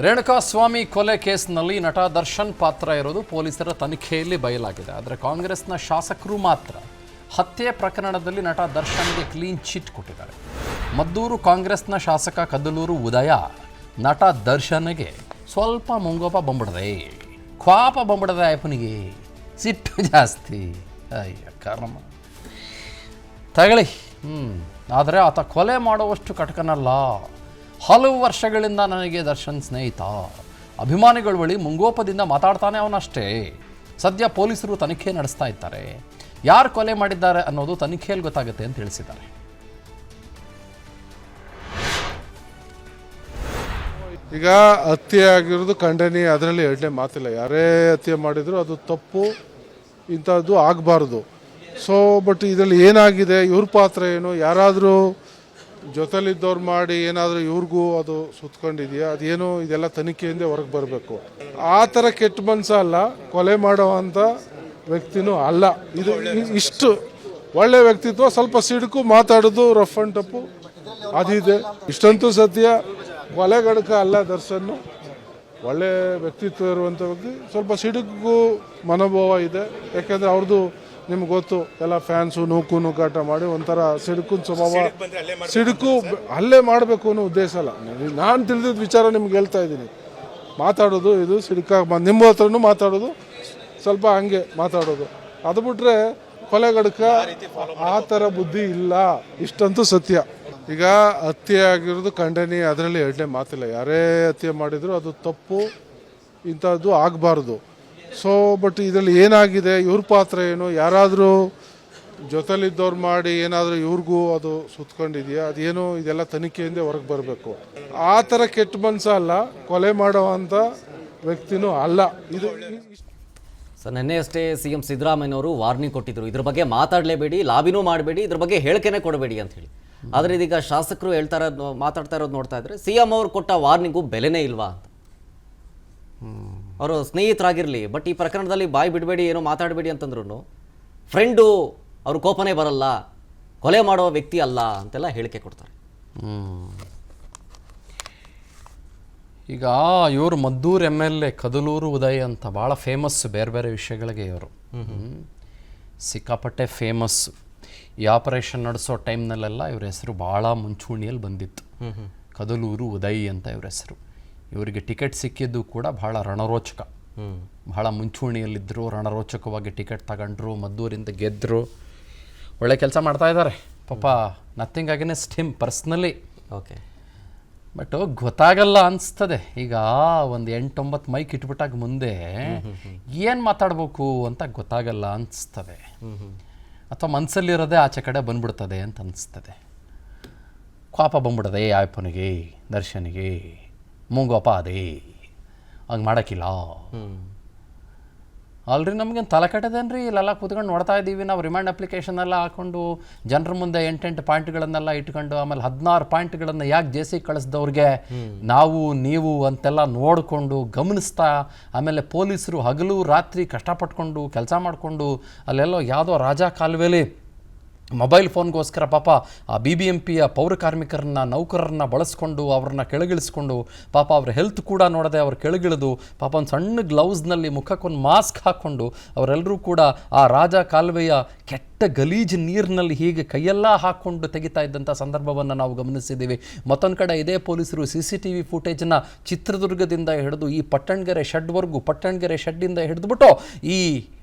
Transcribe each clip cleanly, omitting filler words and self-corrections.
ರೇಣುಕಾಸ್ವಾಮಿ ಕೊಲೆ ಕೇಸ್ನಲ್ಲಿ ನಟ ದರ್ಶನ್ ಪಾತ್ರ ಇರೋದು ಪೊಲೀಸರ ತನಿಖೆಯಲ್ಲಿ ಬಯಲಾಗಿದೆ. ಆದರೆ ಕಾಂಗ್ರೆಸ್ನ ಶಾಸಕರು ಮಾತ್ರ ಹತ್ಯೆ ಪ್ರಕರಣದಲ್ಲಿ ನಟ ದರ್ಶನ್ಗೆ ಕ್ಲೀನ್ ಚಿಟ್ ಕೊಟ್ಟಿದ್ದಾರೆ. ಮದ್ದೂರು ಕಾಂಗ್ರೆಸ್ನ ಶಾಸಕ ಕದಲೂರು ಉದಯ ನಟ ದರ್ಶನ್ಗೆ ಸ್ವಲ್ಪ ಮುಂಗೋಪ ಬಂಬಿಡದೆ, ಕ್ವಾಪ ಬಂಬಿಡದೆ, ಅಪ್ಪನಿಗೆ ಸಿಟ್ಟು ಜಾಸ್ತಿ. ಅಯ್ಯ ಕರ್ಮ ತಗಳಿ. ಆದರೆ ಆತ ಕೊಲೆ ಮಾಡುವಷ್ಟು ಕಟಕನಲ್ಲ. ಹಲವು ವರ್ಷಗಳಿಂದ ನನಗೆ ದರ್ಶನ್ ಸ್ನೇಹಿತ, ಅಭಿಮಾನಿಗಳ ಬಳಿ ಮುಂಗೋಪದಿಂದ ಮಾತಾಡ್ತಾನೆ ಅವನಷ್ಟೇ. ಸದ್ಯ ಪೊಲೀಸರು ತನಿಖೆ ನಡೆಸ್ತಾ ಇದ್ದಾರೆ. ಯಾರು ಕೊಲೆ ಮಾಡಿದ್ದಾರೆ ಅನ್ನೋದು ತನಿಖೆಯಲ್ಲಿ ಗೊತ್ತಾಗುತ್ತೆ ಅಂತ ತಿಳಿಸಿದ್ದಾರೆ. ಈಗ ಹತ್ಯೆ ಆಗಿರೋದು ಖಂಡನೀಯ, ಅದರಲ್ಲಿ ಎರಡನೇ ಮಾತಿಲ್ಲ. ಯಾರೇ ಹತ್ಯೆ ಮಾಡಿದ್ರು ಅದು ತಪ್ಪು, ಇಂಥದ್ದು ಆಗಬಾರ್ದು. ಸೊ ಬಟ್ ಇದರಲ್ಲಿ ಏನಾಗಿದೆ, ಇವ್ರ ಪಾತ್ರ ಏನು, ಯಾರಾದರೂ ಜೊತೆಲಿದ್ದವ್ರು ಮಾಡಿ ಏನಾದರೂ ಇವ್ರಿಗೂ ಅದು ಸುತ್ಕೊಂಡಿದೆಯಾ, ಅದೇನು, ಇದೆಲ್ಲ ತನಿಖೆಯಿಂದ ಹೊರಗೆ ಬರಬೇಕು. ಆ ಥರ ಕೆಟ್ಟ ಮನಸ್ಸ ಅಲ್ಲ, ಕೊಲೆ ಮಾಡೋವಂಥ ವ್ಯಕ್ತಿನೂ ಅಲ್ಲ. ಇದು ಇಷ್ಟು ಒಳ್ಳೆ ವ್ಯಕ್ತಿತ್ವ, ಸ್ವಲ್ಪ ಸಿಡುಕು, ಮಾತಾಡೋದು ರಫ್ ಆ್ಯಂಡ್ ಟಪ್ಪು ಅದಿದೆ. ಇಷ್ಟಂತೂ ಸತ್ಯ, ಕೊಲೆಗಡಕ ಅಲ್ಲ ದರ್ಶನ್. ಒಳ್ಳೆ ವ್ಯಕ್ತಿತ್ವ ಇರುವಂಥ ವ್ಯಕ್ತಿ. ಸ್ವಲ್ಪ ಸಿಡುಕು ಮನೋಭಾವ ಇದೆ, ಯಾಕೆಂದರೆ ಅವ್ರದ್ದು ನಿಮ್ಗೆ ಗೊತ್ತು, ಎಲ್ಲ ಫ್ಯಾನ್ಸು ನೂಕಾಟ ಮಾಡಿ ಒಂಥರ ಸಿಡುಕು ಸ್ವಭಾವ. ಸಿಡುಕು ಅಲ್ಲೇ ಮಾಡಬೇಕು ಅನ್ನೋ ಉದ್ದೇಶ ಅಲ್ಲ. ನಾನು ತಿಳಿದಿದ್ದ ವಿಚಾರ ನಿಮ್ಗೆ ಹೇಳ್ತಾ ಇದ್ದೀನಿ. ಮಾತಾಡೋದು ಇದು ಸಿಡುಕಾಗಿ ನಿಮ್ಮ ಹತ್ರನೂ ಮಾತಾಡೋದು ಸ್ವಲ್ಪ ಹಂಗೆ ಮಾತಾಡೋದು, ಅದು ಬಿಟ್ರೆ ಕೊಲೆಗಡಕ ಆ ಥರ ಬುದ್ಧಿ ಇಲ್ಲ. ಇಷ್ಟಂತೂ ಸತ್ಯ. ಈಗ ಹತ್ಯೆ ಆಗಿರೋದು ಖಂಡನೀಯ, ಅದರಲ್ಲಿ ಎರಡನೇ ಮಾತಿಲ್ಲ. ಯಾರೇ ಹತ್ಯೆ ಮಾಡಿದ್ರು ಅದು ತಪ್ಪು, ಇಂಥದ್ದು ಆಗಬಾರ್ದು. ಸೊ ಬಟ್ ಇದರಲ್ಲಿ ಏನಾಗಿದೆ, ಇವ್ರ ಪಾತ್ರ ಏನು, ಯಾರಾದರೂ ಜೊತೆಲಿದ್ದವ್ರು ಮಾಡಿ ಏನಾದರೂ ಇವ್ರಿಗೂ ಅದು ಸುತ್ಕೊಂಡಿದೆಯಾ, ಅದೇನು, ಇದೆಲ್ಲ ತನಿಖೆಯಿಂದ ಹೊರಗೆ ಬರಬೇಕು. ಆ ಥರ ಕೆಟ್ಟ ಮನಸ್ಸ ಅಲ್ಲ, ಕೊಲೆ ಮಾಡೋವಂಥ ವ್ಯಕ್ತಿನೂ ಅಲ್ಲ. ಇದು ಸರ್, ನಿನ್ನೆ ಅಷ್ಟೇ CM ಸಿದ್ದರಾಮಯ್ಯನವರು ವಾರ್ನಿಂಗ್ ಕೊಟ್ಟಿದ್ರು, ಇದ್ರ ಬಗ್ಗೆ ಮಾತಾಡಲೇಬೇಡಿ, ಲಾಬಿನೂ ಮಾಡಬೇಡಿ, ಇದ್ರ ಬಗ್ಗೆ ಹೇಳಿಕೆನೇ ಕೊಡಬೇಡಿ ಅಂತ ಹೇಳಿ. ಆದರೆ ಇದೀಗ ಶಾಸಕರು ಮಾತಾಡ್ತಾ ಇರೋದು ನೋಡ್ತಾ ಇದ್ರೆ CM ಅವರು ಕೊಟ್ಟ ವಾರ್ನಿಂಗು ಬೆಲೆನೇ ಇಲ್ವಾ ಅಂತ. ಅವರು ಸ್ನೇಹಿತರಾಗಿರಲಿ, ಬಟ್ ಈ ಪ್ರಕರಣದಲ್ಲಿ ಬಾಯಿ ಬಿಡಬೇಡಿ, ಏನೋ ಮಾತಾಡಬೇಡಿ ಅಂತಂದ್ರು ಫ್ರೆಂಡು, ಅವರು ಕೋಪನೇ ಬರಲ್ಲ, ಕೊಲೆ ಮಾಡೋ ವ್ಯಕ್ತಿ ಅಲ್ಲ ಅಂತೆಲ್ಲ ಹೇಳಿಕೆ ಕೊಡ್ತಾರೆ. ಈಗ ಇವರು ಮದ್ದೂರು MLA ಕದಲೂರು ಉದಯ್ ಅಂತ ಭಾಳ ಫೇಮಸ್, ಬೇರೆ ಬೇರೆ ವಿಷಯಗಳಿಗೆ ಇವರು ಸಿಕ್ಕಾಪಟ್ಟೆ ಫೇಮಸ್ಸು. ಈ ಆಪರೇಷನ್ ನಡೆಸೋ ಟೈಮ್ನಲ್ಲೆಲ್ಲ ಇವ್ರ ಹೆಸರು ಭಾಳ ಮುಂಚೂಣಿಯಲ್ಲಿ ಬಂದಿತ್ತು. ಕದಲೂರು ಉದಯ್ ಅಂತ ಇವ್ರ ಹೆಸರು. ಇವರಿಗೆ ಟಿಕೆಟ್ ಸಿಕ್ಕಿದ್ದು ಕೂಡ ಭಾಳ ರಣರೋಚಕ, ಭಾಳ ಮುಂಚೂಣಿಯಲ್ಲಿದ್ದರು, ರಣರೋಚಕವಾಗಿ ಟಿಕೆಟ್ ತಗೊಂಡ್ರು, ಮದ್ದೂರಿಂದ ಗೆದ್ದರು, ಒಳ್ಳೆ ಕೆಲಸ ಮಾಡ್ತಾ ಇದ್ದಾರೆ ಪಾಪ. Nothing against him personally. Okay, but ಗೊತ್ತಾಗಲ್ಲ ಅನಿಸ್ತದೆ. ಈಗ ಒಂದು 8-9 ಮೈಕ್ ಇಟ್ಬಿಟ್ಟಾಗ ಮುಂದೆ ಏನು ಮಾತಾಡಬೇಕು ಅಂತ ಗೊತ್ತಾಗಲ್ಲ ಅನಿಸ್ತದೆ, ಅಥವಾ ಮನಸ್ಸಲ್ಲಿರೋದೇ ಆಚೆ ಕಡೆ ಬಂದ್ಬಿಡ್ತದೆ ಅಂತ ಅನಿಸ್ತದೆ. ಕೋಪ ಬಂದ್ಬಿಡದೆ ಆಯಪ್ಪನಿಗೆ, ದರ್ಶನಿಗೆ ಮುಂಗೋಪ ಅದೇ, ಹಂಗೆ ಮಾಡೋಕ್ಕಿಲ್ಲ. ಅಲ್ರಿ, ನಮಗೇನು ತಲೆ ಕೆಟ್ಟದೇನ್ರಿ, ಇಲ್ಲೆಲ್ಲ ಕೂತ್ಕೊಂಡು ನೋಡ್ತಾ ಇದ್ದೀವಿ ನಾವು. ರಿಮಾಂಡ್ ಅಪ್ಲಿಕೇಶನ್ ಎಲ್ಲ ಹಾಕ್ಕೊಂಡು ಜನರ ಮುಂದೆ 8 ಪಾಯಿಂಟ್ಗಳನ್ನೆಲ್ಲ ಇಟ್ಕೊಂಡು, ಆಮೇಲೆ 16 ಪಾಯಿಂಟ್ಗಳನ್ನು ಯಾಕೆ ಜೇಸಿ ಕಳಿಸ್ದವ್ರಿಗೆ ನಾವು ನೀವು ಅಂತೆಲ್ಲ ನೋಡಿಕೊಂಡು ಗಮನಿಸ್ತಾ, ಆಮೇಲೆ ಪೊಲೀಸರು ಹಗಲು ರಾತ್ರಿ ಕಷ್ಟಪಟ್ಕೊಂಡು ಕೆಲಸ ಮಾಡಿಕೊಂಡು ಅಲ್ಲೆಲ್ಲೋ ಯಾವುದೋ ರಾಜ ಕಾಲುವೆಲಿ ಮೊಬೈಲ್ ಫೋನ್ಗೋಸ್ಕರ ಪಾಪ ಆ BBMPಯ ಪೌರ ಕಾರ್ಮಿಕರನ್ನ, ನೌಕರರನ್ನ ಬಳಸ್ಕೊಂಡು ಅವ್ರನ್ನ ಕೆಳಗಿಳಿಸ್ಕೊಂಡು, ಪಾಪ ಅವ್ರ ಹೆಲ್ತ್ ಕೂಡ ನೋಡದೆ ಅವ್ರು ಕೆಳಗಿಳಿದು, ಪಾಪ ಒಂದು ಸಣ್ಣ ಗ್ಲೌಸ್ನಲ್ಲಿ ಮುಖಕ್ಕೊಂದು ಮಾಸ್ಕ್ ಹಾಕ್ಕೊಂಡು ಅವರೆಲ್ಲರೂ ಕೂಡ ಆ ರಾಜ ಕಾಲುವೆಯ ಕೆಟ್ಟ ಗಲೀಜು ನೀರಿನಲ್ಲಿ ಹೀಗೆ ಕೈಯೆಲ್ಲ ಹಾಕ್ಕೊಂಡು ತೆಗಿತಾ ಇದ್ದಂಥ ಸಂದರ್ಭವನ್ನು ನಾವು ಗಮನಿಸಿದ್ದೀವಿ. ಮತ್ತೊಂದು ಕಡೆ ಇದೇ ಪೊಲೀಸರು CCTV ಫುಟೇಜನ್ನು ಚಿತ್ರದುರ್ಗದಿಂದ ಹಿಡಿದು ಈ ಪಟ್ಟಣಗೆರೆ ಶೆಡ್ಡಿಂದ ಹಿಡಿದುಬಿಟ್ಟು ಈ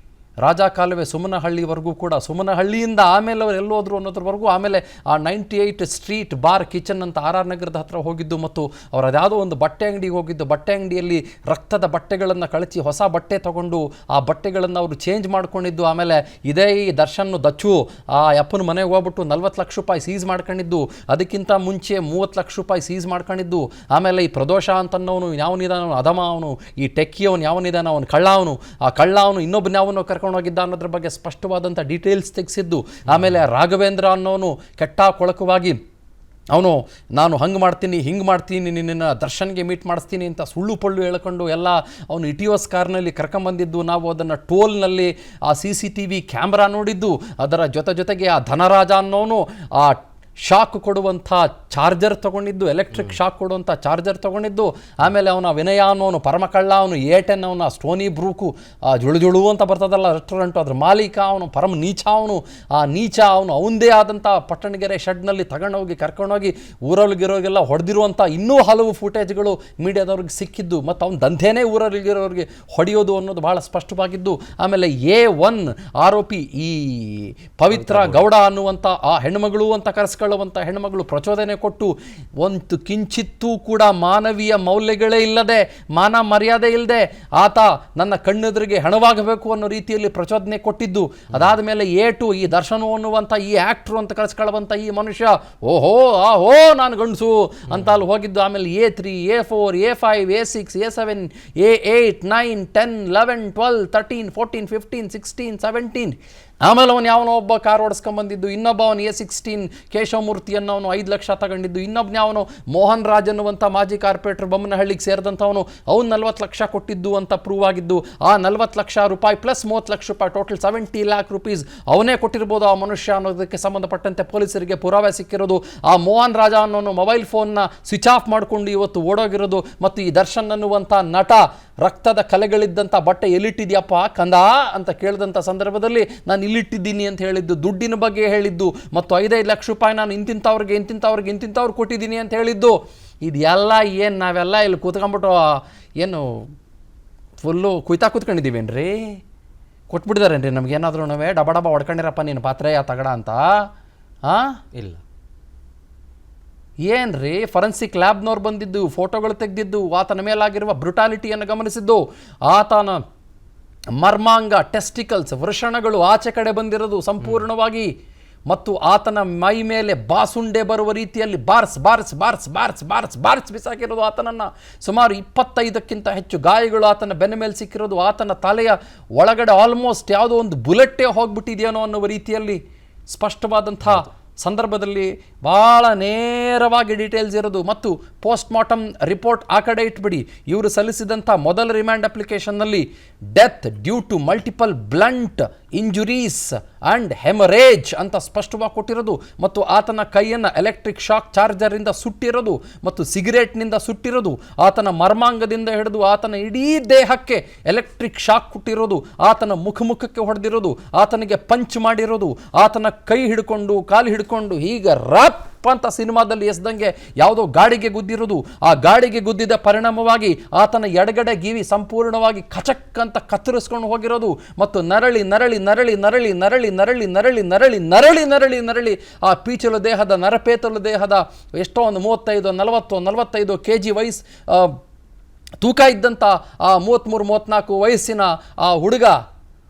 ರಾಜ ಕಾಲುವೆ ಸುಮನಹಳ್ಳಿವರೆಗೂ ಕೂಡ, ಸುಮನಹಳ್ಳಿಯಿಂದ ಆಮೇಲೆ ಅವ್ರು ಎಲ್ಲೋದ್ರು ಅನ್ನೋದ್ರವರೆಗೂ, ಆಮೇಲೆ ಆ 98 ಸ್ಟ್ರೀಟ್ ಬಾರ್ ಕಿಚನ್ ಅಂತ RR ನಗರದ ಹತ್ರ ಹೋಗಿದ್ದು, ಮತ್ತು ಅವ್ರು ಅದ್ಯಾವುದೋ ಒಂದು ಬಟ್ಟೆ ಅಂಗಡಿಗೆ ಹೋಗಿದ್ದು, ಬಟ್ಟೆ ಅಂಗಡಿಯಲ್ಲಿ ರಕ್ತದ ಬಟ್ಟೆಗಳನ್ನು ಕಳಚಿ ಹೊಸ ಬಟ್ಟೆ ತೊಗೊಂಡು ಆ ಬಟ್ಟೆಗಳನ್ನು ಅವರು ಚೇಂಜ್ ಮಾಡ್ಕೊಂಡಿದ್ದು, ಆಮೇಲೆ ಇದೇ ಈ ದರ್ಶನ್ ದಚ್ಚು ಆ ಅಪ್ಪನ ಮನೆಗೆ ಹೋಗ್ಬಿಟ್ಟು 40 ಲಕ್ಷ ರೂಪಾಯಿ ಸೀಸ್ ಮಾಡ್ಕೊಂಡಿದ್ದು, ಅದಕ್ಕಿಂತ ಮುಂಚೆ 30 ಲಕ್ಷ ರೂಪಾಯಿ ಸೀಸ್ ಮಾಡ್ಕೊಂಡಿದ್ದು, ಆಮೇಲೆ ಈ ಪ್ರದೋಷ ಅಂತನ್ನೋನು ಯಾವನಿದಾನು ಅದಮ, ಅವನು ಈ ಟೆಕ್ಕಿ ಅವನು ಯಾವನಿದಾನ, ಅವನು ಕಳ್ಳ, ಆ ಕಳ್ಳ ಅವನು ಇನ್ನೊಬ್ಬನ ಯಾವನು ಹೋಗಿದ್ದ ಅನ್ನೋದ್ರ ಬಗ್ಗೆ ಸ್ಪಷ್ಟವಾದಂಥ ಡೀಟೇಲ್ಸ್ ತೆಗೆಸಿದ್ದು, ಆಮೇಲೆ ರಾಘವೇಂದ್ರ ಅನ್ನೋನು ಕೆಟ್ಟ ಕೊಳಕವಾಗಿ ಅವನು ನಾನು ಹಂಗೆ ಮಾಡ್ತೀನಿ ಹಿಂಗೆ ಮಾಡ್ತೀನಿ, ನಿನ್ನ ದರ್ಶನ್ಗೆ ಮೀಟ್ ಮಾಡಿಸ್ತೀನಿ ಅಂತ ಸುಳ್ಳು ಪಳ್ಳು ಹೇಳ್ಕೊಂಡು ಎಲ್ಲ ಅವನು ಇಟಿಯೋಸ್ ಕಾರ್ನಲ್ಲಿ ಕರ್ಕೊಂಬಂದಿದ್ದು, ನಾವು ಅದನ್ನು ಟೋಲ್ನಲ್ಲಿ ಆ CCTV ಕ್ಯಾಮ್ರಾ ನೋಡಿದ್ದು, ಅದರ ಜೊತೆಗೆ ಆ ಧನರಾಜ ಅನ್ನೋನು ಆ ಶಾಕ್ ಕೊಡುವಂಥ ಚಾರ್ಜರ್ ತೊಗೊಂಡಿದ್ದು, ಎಲೆಕ್ಟ್ರಿಕ್ ಶಾಕ್ ಕೊಡುವಂಥ ಚಾರ್ಜರ್ ತೊಗೊಂಡಿದ್ದು. ಆಮೇಲೆ ಅವನ ವಿನಯ ಅನ್ನೋನು ಪರಮಕಳ್ಳ, ಅವನು A10 ಅವನ ಸ್ಟೋನಿ ಬ್ರೂಕು ಜುಳು ಅಂತ ಬರ್ತದಲ್ಲ ರೆಸ್ಟೋರೆಂಟು, ಅದ್ರ ಮಾಲೀಕ ಅವನು ಪರಮ ನೀಚ. ಅವನು ಆ ನೀಚ ಅವನದೇ ಆದಂಥ ಪಟ್ಟಣಗೆರೆ ಶೆಡ್ನಲ್ಲಿ ತಗೊಂಡೋಗಿ ಕರ್ಕೊಂಡೋಗಿ ಊರಲ್ಲಿಗಿರೋರಿಗೆಲ್ಲ ಹೊಡೆದಿರುವಂಥ ಇನ್ನೂ ಹಲವು ಫುಟೇಜ್ಗಳು ಮೀಡಿಯಾದವ್ರಿಗೆ ಸಿಕ್ಕಿದ್ದು. ಮತ್ತು ಅವ್ನ ದಂಧೆನೇ ಊರಲ್ಲಿಗಿರೋರಿಗೆ ಹೊಡೆಯೋದು ಅನ್ನೋದು ಭಾಳ ಸ್ಪಷ್ಟವಾಗಿದ್ದು. ಆಮೇಲೆ A1 ಆರೋಪಿ ಈ ಪವಿತ್ರ ಗೌಡ ಅನ್ನುವಂಥ ಆ ಹೆಣ್ಮಗಳು ಅಂತ ಕರೆಸ್ಕೊಳ್ಳುವಂಥ ಹೆಣ್ಮಗಳು ಪ್ರಚೋದನೆ ಕೊಟ್ಟು ಒಂದು ಕಿಂಚಿತ್ತೂ ಕೂಡ ಮಾನವೀಯ ಮೌಲ್ಯಗಳೇ ಇಲ್ಲದೆ, ಮಾನ ಮರ್ಯಾದೆ ಇಲ್ಲದೆ ಆತ ನನ್ನ ಕಣ್ಣೆದುರಿಗೆ ಹಣವಾಗಬೇಕು ಅನ್ನೋ ರೀತಿಯಲ್ಲಿ ಪ್ರಚೋದನೆ ಕೊಟ್ಟಿದ್ದು. ಅದಾದ ಮೇಲೆ A2 ಈ ದರ್ಶನ ಅನ್ನುವಂಥ ಈ ಆ್ಯಕ್ಟ್ರು ಅಂತ ಕರೆಸ್ಕೊಳ್ಳುವಂಥ ಈ ಮನುಷ್ಯ ಓಹೋ ನಾನು ಗಂಡಸು ಅಂತ ಅಲ್ಲಿ ಹೋಗಿದ್ದು. ಆಮೇಲೆ A3 A4 A5 A6 A7 A8 9 10 11 12 13 14 15 16 17. ಆಮೇಲೆ ಅವನು ಯಾವನೋ ಒಬ್ಬ ಕಾರ್ ಓಡಿಸ್ಕೊಂಬಂದಿದ್ದು, ಇನ್ನೊಬ್ಬ ಅವನು A16 ಕೇಶವಮೂರ್ತಿಯನ್ನು ಅವನು 5 ಲಕ್ಷ ತಗೊಂಡಿದ್ದು, ಇನ್ನೊಬ್ಬನೇ ಅವನು ಮೋಹನ್ ರಾಜ್ ಅನ್ನುವಂಥ ಮಾಜಿ ಕಾರ್ಪೊರೇಟರ್ ಬೊಮ್ಮನಹಳ್ಳಿಗೆ ಸೇರಿದಂಥವನು, ಅವ್ನು 40 ಲಕ್ಷ ಕೊಟ್ಟಿದ್ದು ಅಂತ ಪ್ರೂವ್ ಆಗಿದ್ದು. ಆ 40 ಲಕ್ಷ ರೂಪಾಯಿ ಪ್ಲಸ್ 30 ಲಕ್ಷ ರೂಪಾಯಿ ಟೋಟಲ್ 70 ಲ್ಯಾಕ್ ರುಪೀಸ್ ಅವನೇ ಕೊಟ್ಟಿರ್ಬೋದು ಆ ಮನುಷ್ಯ ಅನ್ನೋದಕ್ಕೆ ಸಂಬಂಧಪಟ್ಟಂತೆ ಪೊಲೀಸರಿಗೆ ಪುರಾವೆ ಸಿಕ್ಕಿರೋದು. ಆ ಮೋಹನ್ ರಾಜ ಅನ್ನೋನು ಮೊಬೈಲ್ ಫೋನ್ನ ಸ್ವಿಚ್ ಆಫ್ ಮಾಡಿಕೊಂಡು ಇವತ್ತು ಓಡೋಗಿರೋದು. ಮತ್ತು ಈ ದರ್ಶನ್ ಅನ್ನುವಂಥ ನಟ ರಕ್ತದ ಕಲೆಗಳಿದ್ದಂಥ ಬಟ್ಟೆ ಎಲ್ಲಿಟ್ಟಿದ್ಯಪ್ಪ ಕಂದ ಅಂತ ಕೇಳಿದಂಥ ಸಂದರ್ಭದಲ್ಲಿ ನಾನು ಇಲ್ಲಿಟ್ಟಿದ್ದೀನಿ ಅಂತ ಹೇಳಿದ್ದು, ದುಡ್ಡಿನ ಬಗ್ಗೆ ಹೇಳಿದ್ದು, ಮತ್ತು 5-5 ಲಕ್ಷ ರೂಪಾಯಿ ನಾನು ಇಂತಿಂಥವ್ರಿಗೆ ಕೊಟ್ಟಿದ್ದೀನಿ ಅಂತ ಹೇಳಿದ್ದು. ಇದೆಲ್ಲ ಏನು ನಾವೆಲ್ಲ ಇಲ್ಲಿ ಕೂತ್ಕೊಂಡ್ಬಿಟ್ಟು ಏನು ಫುಲ್ಲು ಕೂತ್ಕೊಂಡಿದ್ದೀವೇನ್ರಿ? ಕೊಟ್ಬಿಟ್ಟಿದಾರೇನ್ರಿ ನಮಗೇನಾದ್ರೂ ಡಬ ಹೊಡ್ಕೊಂಡಿರಪ್ಪ ನೀನು ಪಾತ್ರೆ ತಗಡ ಅಂತ? ಇಲ್ಲ. ಏನ್ರಿ ಫೊರೆನ್ಸಿಕ್ ಲ್ಯಾಬ್ನವ್ರು ಬಂದಿದ್ದು, ಫೋಟೋಗಳು ತೆಗೆದಿದ್ದು, ಆತನ ಮೇಲಾಗಿರುವ ಬ್ರುಟಾಲಿಟಿಯನ್ನು ಗಮನಿಸಿದ್ದು, ಆತನ ಮರ್ಮಾಂಗ ಟೆಸ್ಟಿಕಲ್ಸ್ ವೃಷಣಗಳು ಆಚೆ ಕಡೆ ಬಂದಿರೋದು ಸಂಪೂರ್ಣವಾಗಿ, ಮತ್ತು ಆತನ ಮೈ ಮೇಲೆ ಬಾಸುಂಡೆ ಬರುವ ರೀತಿಯಲ್ಲಿ ಬಾರ್ಸ್ ಬಿಸಾಕಿರೋದು ಆತನನ್ನು. ಸುಮಾರು 25ಕ್ಕಿಂತ ಹೆಚ್ಚು ಗಾಯಗಳು ಆತನ ಬೆನ್ನ ಮೇಲೆ ಸಿಕ್ಕಿರೋದು. ಆತನ ತಲೆಯ ಒಳಗಡೆ ಆಲ್ಮೋಸ್ಟ್ ಯಾವುದೋ ಒಂದು ಬುಲೆಟ್ಟೇ ಹೋಗ್ಬಿಟ್ಟಿದೆಯೇನೋ ಅನ್ನುವ ರೀತಿಯಲ್ಲಿ ಸ್ಪಷ್ಟವಾದಂಥ ಸಂದರ್ಭದಲ್ಲಿ ಭಾಳ ನೇರವಾಗಿ ಡೀಟೇಲ್ಸ್ ಇರೋದು. ಮತ್ತು ಪೋಸ್ಟ್ ಮಾರ್ಟಮ್ ರಿಪೋರ್ಟ್ ಆ ಕಡೆ ಇಟ್ಬಿಡಿ, ಇವರು ಸಲ್ಲಿಸಿದಂಥ ಮೊದಲ ರಿಮ್ಯಾಂಡ್ ಅಪ್ಲಿಕೇಶನ್ನಲ್ಲಿ death due to multiple blunt injuries and haemorrhage ಅಂತ ಸ್ಪಷ್ಟವಾಗಿ ಕೊಟ್ಟಿರೋದು. ಮತ್ತು ಆತನ ಕೈಯನ್ನು ಎಲೆಕ್ಟ್ರಿಕ್ ಶಾಕ್ ಚಾರ್ಜರಿಂದ ಸುಟ್ಟಿರೋದು, ಮತ್ತು ಸಿಗರೇಟ್ನಿಂದ ಸುಟ್ಟಿರೋದು, ಆತನ ಮರ್ಮಾಂಗದಿಂದ ಹಿಡಿದು ಆತನ ಇಡೀ ದೇಹಕ್ಕೆ ಎಲೆಕ್ಟ್ರಿಕ್ ಶಾಕ್ ಕೊಟ್ಟಿರೋದು, ಆತನ ಮುಖಕ್ಕೆ ಹೊಡೆದಿರೋದು, ಆತನಿಗೆ ಪಂಚ್ ಮಾಡಿರೋದು, ಆತನ ಕೈ ಹಿಡ್ಕೊಂಡು ಕಾಲು ಹಿಡ್ಕೊಂಡು ಹೀಗೆ ರಪ್ ಅಂತ ಸಿನಿಮಾದಲ್ಲಿ ಎಸ್ದಂಗೆ ಯಾವುದೋ ಗಾಡಿಗೆ ಗುದ್ದಿರೋದು. ಆ ಗಾಡಿಗೆ ಗುದ್ದಿದ ಪರಿಣಾಮವಾಗಿ ಆತನ ಎಡಗಡೆ ಗಿವಿ ಸಂಪೂರ್ಣವಾಗಿ ಕಚಕ್ ಅಂತ ಕತ್ತರಿಸ್ಕೊಂಡು ಹೋಗಿರೋದು. ಮತ್ತು ನರಳಿ ನರಳಿ ನರಳಿ ನರಳಿ ನರಳಿ ನರಳಿ ನರಳಿ ನರಳಿ ನರಳಿ ನರಳಿ ನರಳಿ ಆ ಪೀಚಲು ದೇಹದ ನರಪೇತಲು ದೇಹದ ಎಷ್ಟೋ ಒಂದು 35-40-45 kg ವಯಸ್ಸು ತೂಕ ಇದ್ದಂಥ ಆ 33-34 ವಯಸ್ಸಿನ ಆ ಹುಡುಗ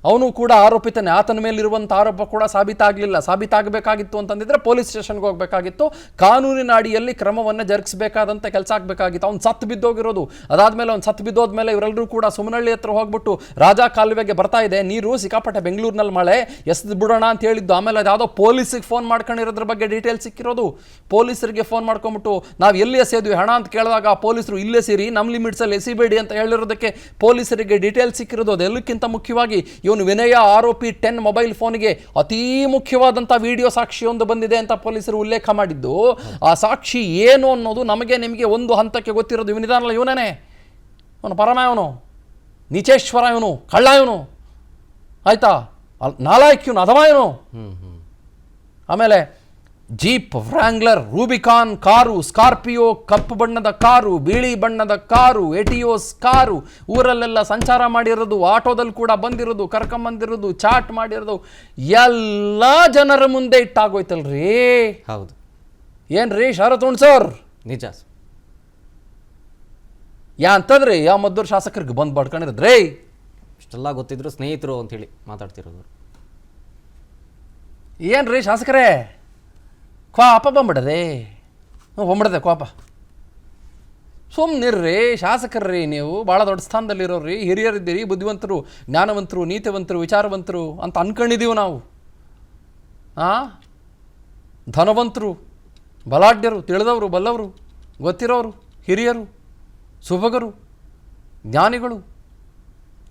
ಅವನು ಕೂಡ ಆರೋಪಿತನೇ. ಆತನ ಮೇಲಿರುವಂಥ ಆರೋಪ ಕೂಡ ಸಾಬೀತಾಗಬೇಕಾಗಿತ್ತು ಅಂತಂದಿದ್ರೆ ಪೊಲೀಸ್ ಸ್ಟೇಷನ್ಗೆ ಹೋಗಬೇಕಾಗಿತ್ತು, ಕಾನೂನಿನ ಅಡಿಯಲ್ಲಿ ಕ್ರಮವನ್ನು ಜರುಗಿಸಬೇಕಾದಂಥ ಕೆಲಸ ಆಗಬೇಕಾಗಿತ್ತು. ಅವ್ನು ಸತ್ತು ಬಿದ್ದೋಗಿರೋದು. ಅದಾದಮೇಲೆ ಅವ್ನು ಸತ್ತು ಬಿದ್ದೋದ್ಮೇಲೆ ಇವರೆಲ್ಲರೂ ಕೂಡ ಸುಮನಹಳ್ಳಿ ಹತ್ರ ಹೋಗ್ಬಿಟ್ಟು ರಾಜಾ ಕಾಲುವೆಗೆ ಬರ್ತಾ ಇದೆ ನೀರು, ಸಿಕ್ಕಾಪಟ್ಟೆ ಬೆಂಗಳೂರಿನಲ್ಲಿ ಮಳೆ, ಎಸ್ದು ಬಿಡೋಣ ಅಂತ ಹೇಳಿದ್ದು. ಆಮೇಲೆ ಅದು ಯಾವುದೋ ಪೊಲೀಸಿಗೆ ಫೋನ್ ಮಾಡ್ಕೊಂಡಿರೋದ್ರ ಬಗ್ಗೆ ಡೀಟೇಲ್ ಸಿಕ್ಕಿರೋದು. ಪೊಲೀಸರಿಗೆ ಫೋನ್ ಮಾಡ್ಕೊಂಬಿಟ್ಟು ನಾವು ಎಲ್ಲಿ ಎಸೆದ್ವಿ ಹಣ ಅಂತ ಕೇಳಿದಾಗ ಆ ಪೊಲೀಸರು ಇಲ್ಲೇ ಸೇರಿ ನಮ್ಮ ಲಿಮಿಟ್ಸಲ್ಲಿ ಎಸಿಬೇಡಿ ಅಂತ ಹೇಳಿರೋದಕ್ಕೆ ಪೊಲೀಸರಿಗೆ ಡೀಟೇಲ್ ಸಿಕ್ಕಿರೋದು. ಅದೆಲ್ಲಕ್ಕಿಂತ ಮುಖ್ಯವಾಗಿ ಇವನು ವಿನಯ ಆರೋಪಿ 10 ಮೊಬೈಲ್ ಫೋನ್ಗೆ ಅತೀ ಮುಖ್ಯವಾದಂಥ ವಿಡಿಯೋ ಸಾಕ್ಷಿಯೊಂದು ಬಂದಿದೆ ಅಂತ ಪೊಲೀಸರು ಉಲ್ಲೇಖ ಮಾಡಿದ್ದು. ಆ ಸಾಕ್ಷಿ ಏನು ಅನ್ನೋದು ನಮಗೆ ನಿಮಗೆ ಒಂದು ಹಂತಕ್ಕೆ ಗೊತ್ತಿರೋದು. ಇವನಿದಾನಲ್ಲ ಇವನೇ, ಅವನು ಪರಮ, ಇವನು ನೀಚೇಶ್ವರ, ಇವನು ಕಳ್ಳ, ಇವನು ಆಯ್ತಾ, ನಾಲಾಯಕ್, ಇವನು ಅಧಮ ಇವನು. ಆಮೇಲೆ ಜೀಪ್ ವ್ರ್ಯಾಂಗ್ಲರ್, ರೂಬಿಕಾನ್ ಕಾರು, ಸ್ಕಾರ್ಪಿಯೋ ಕಪ್ಪು ಬಣ್ಣದ ಕಾರು, ಬಿಳಿ ಬಣ್ಣದ ಕಾರು, ಎಟಿಯೋಸ್ ಕಾರು ಊರಲ್ಲೆಲ್ಲ ಸಂಚಾರ ಮಾಡಿರೋದು, ಆಟೋದಲ್ಲಿ ಕೂಡ ಬಂದಿರೋದು, ಕರ್ಕೊಂಬಂದಿರೋದು, ಚಾಟ್ ಮಾಡಿರೋದು, ಎಲ್ಲ ಜನರ ಮುಂದೆ ಇಟ್ಟಾಗೋಯ್ತಲ್ರಿ. ಹೌದು. ಏನ್ರಿ ಶರತ್ ಹುಣ್ಸೋರ್, ನಿಜ ಅಂತಂದ್ರಿ ಯಾವ ಮದ್ದೂರು ಶಾಸಕರಿಗೆ ಬಂದು ಬಡ್ಕೊಂಡಿರೋದ್ರಿ. ಇಷ್ಟೆಲ್ಲ ಗೊತ್ತಿದ್ರು ಸ್ನೇಹಿತರು ಅಂತೇಳಿ ಮಾತಾಡ್ತಿರೋದು. ಏನ್ರಿ ಶಾಸಕರೇ ಕೋಪ ಬಂದ್ಬಿಡದೆ ಕೋಪ. ಸುಮ್ಮನಿರ್ರಿ ಶಾಸಕರ್ರಿ, ನೀವು ಭಾಳ ದೊಡ್ಡ ಸ್ಥಾನದಲ್ಲಿರೋರಿ, ಹಿರಿಯರಿದ್ದೀರಿ, ಬುದ್ಧಿವಂತರು, ಜ್ಞಾನವಂತರು, ನೀತಿವಂತರು, ವಿಚಾರವಂತರು ಅಂತ ಅನ್ಕೊಂಡಿದ್ದೀವಿ ನಾವು. ಧನವಂತರು, ಬಲಾಢ್ಯರು, ತಿಳಿದವರು, ಬಲ್ಲವರು, ಗೊತ್ತಿರೋರು, ಹಿರಿಯರು, ಸುಭಗರು, ಜ್ಞಾನಿಗಳು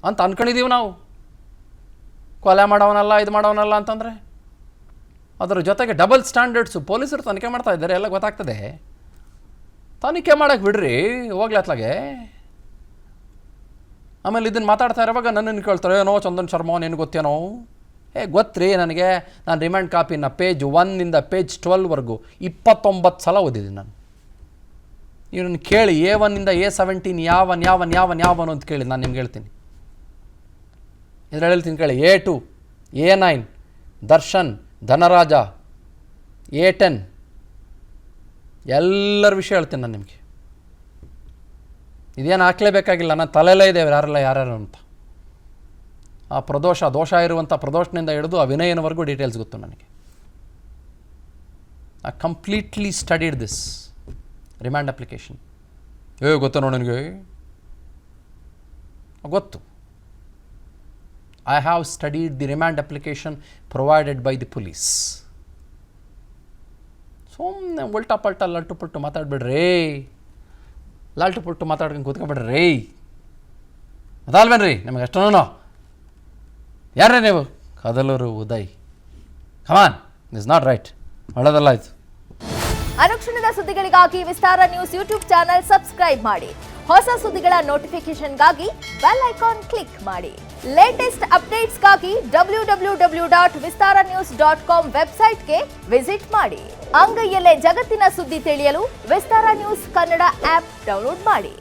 ಅಂತ ಅನ್ಕೊಂಡಿದ್ದೀವಿ ನಾವು. ಕೊಲೆ ಮಾಡೋವನಲ್ಲ, ಇದು ಮಾಡೋವನಲ್ಲ ಅಂತಂದರೆ ಅದರ ಜೊತೆಗೆ ಡಬಲ್ ಸ್ಟ್ಯಾಂಡರ್ಡ್ಸು. ಪೊಲೀಸರು ತನಿಖೆ ಮಾಡ್ತಾ ಇದ್ದಾರೆ, ಎಲ್ಲ ಗೊತ್ತಾಗ್ತದೆ. ತನಿಖೆ ಮಾಡೋಕ್ಕೆ ಬಿಡ್ರಿ, ಹೋಗ್ಲಿ ಅತ್ಲಾಗೆ. ಆಮೇಲೆ ಇದನ್ನು ಮಾತಾಡ್ತಾ ಇರುವಾಗ ನನ್ನನ್ನು ಕೇಳ್ತಾರೆ, ಏನೋ ಚಂದನ್ ಶರ್ಮಾ ನಿನಗೆ ಗೊತ್ತೇನೋ? ಗೊತ್ತ್ರಿ ನನಗೆ. ನಾನು ರಿಮ್ಯಾಂಡ್ ಕಾಪಿನ ಪೇಜ್ 1 ಪೇಜ್ 12 29 ಸಲ ಓದಿದ್ದೀನಿ ನಾನು. ಇವನನ್ನು ಕೇಳಿ A1 A17 ಯಾವನು ಅಂತ ಕೇಳಿ ನಾನು ನಿಮ್ಗೆ ಹೇಳ್ತೀನಿ. ಇದರಲ್ಲಿ ಹೇಳ್ತೀನಿ ಕೇಳಿ. A2 A9 Darshan Dhanaraja A10 ಎಲ್ಲರ ವಿಷಯ ಹೇಳ್ತೀನಿ ನಾನು ನಿಮಗೆ. ಇದೇನು ಹಾಕಲೇಬೇಕಾಗಿಲ್ಲ, ನನ್ನ ತಲೆಯಲ್ಲೇ ಇದೆ ಯಾರ್ಯಾರು ಅಂತ. ಆ ದೋಷ ಇರುವಂಥ ಪ್ರದೋಷನಿಂದ ಹಿಡಿದು ಆ ವಿನಯನವರೆಗೂ ಡೀಟೇಲ್ಸ್ ಗೊತ್ತು ನನಗೆ. I completely studied this remand application. ಗೊತ್ತು ನೋಡಿ ನನಗೆ, ಗೊತ್ತು. I have studied the remand application provided by the police. ಸುಮ್ಮನೆ ಉಲ್ಟಾ ಪಲ್ಟಾ ಲಲ್ಟು ಪುಟ್ಟು ಮಾತಾಡ್ಬಿಡ್ರಿ, ಮಾತಾಡ್ಕೊಂಡು ಕೂತ್ಕೊಂಡ್ಬಿಡ್ರಿ. ಅದಲ್ವೇನ್ರಿ ನಿಮಗೆ ಅಷ್ಟೂ? ಯಾರೇ ನೀವು? ಕದಲೂರು ಉದಯ್. ಕಮಾನ್, ಇಸ್ ನಾಟ್ ರೈಟ್. ಒಳ್ಳೆದಲ್ಲ ಆಯ್ತು. ಅನುಕ್ಷಣದ ಸುದ್ದಿಗಳಿಗಾಗಿ ವಿಸ್ತಾರ ನ್ಯೂಸ್ ಯೂಟ್ಯೂಬ್ ಚಾನೆಲ್ ಸಬ್ಸ್ಕ್ರೈಬ್ ಮಾಡಿ. ಹೊಸ ಸುದ್ದಿಗಳ ನೋಟಿಫಿಕೇಶನ್ಗಾಗಿ ಬೆಲ್ ಐಕಾನ್ ಕ್ಲಿಕ್ ಮಾಡಿ. ಲೇಟೆಸ್ಟ್ ಅಪ್ಡೇಟ್ಸ್ಗಾಗಿ www.vistaranews.com ವೆಬ್ಸೈಟ್ಗೆ ವಿಸಿಟ್ ಮಾಡಿ. ಅಂಗೈಯಲ್ಲೇ ಜಗತ್ತಿನ ಸುದ್ದಿ ತಿಳಿಯಲು ವಿಸ್ತಾರ ನ್ಯೂಸ್ ಕನ್ನಡ ಆಪ್ ಡೌನ್ಲೋಡ್ ಮಾಡಿ.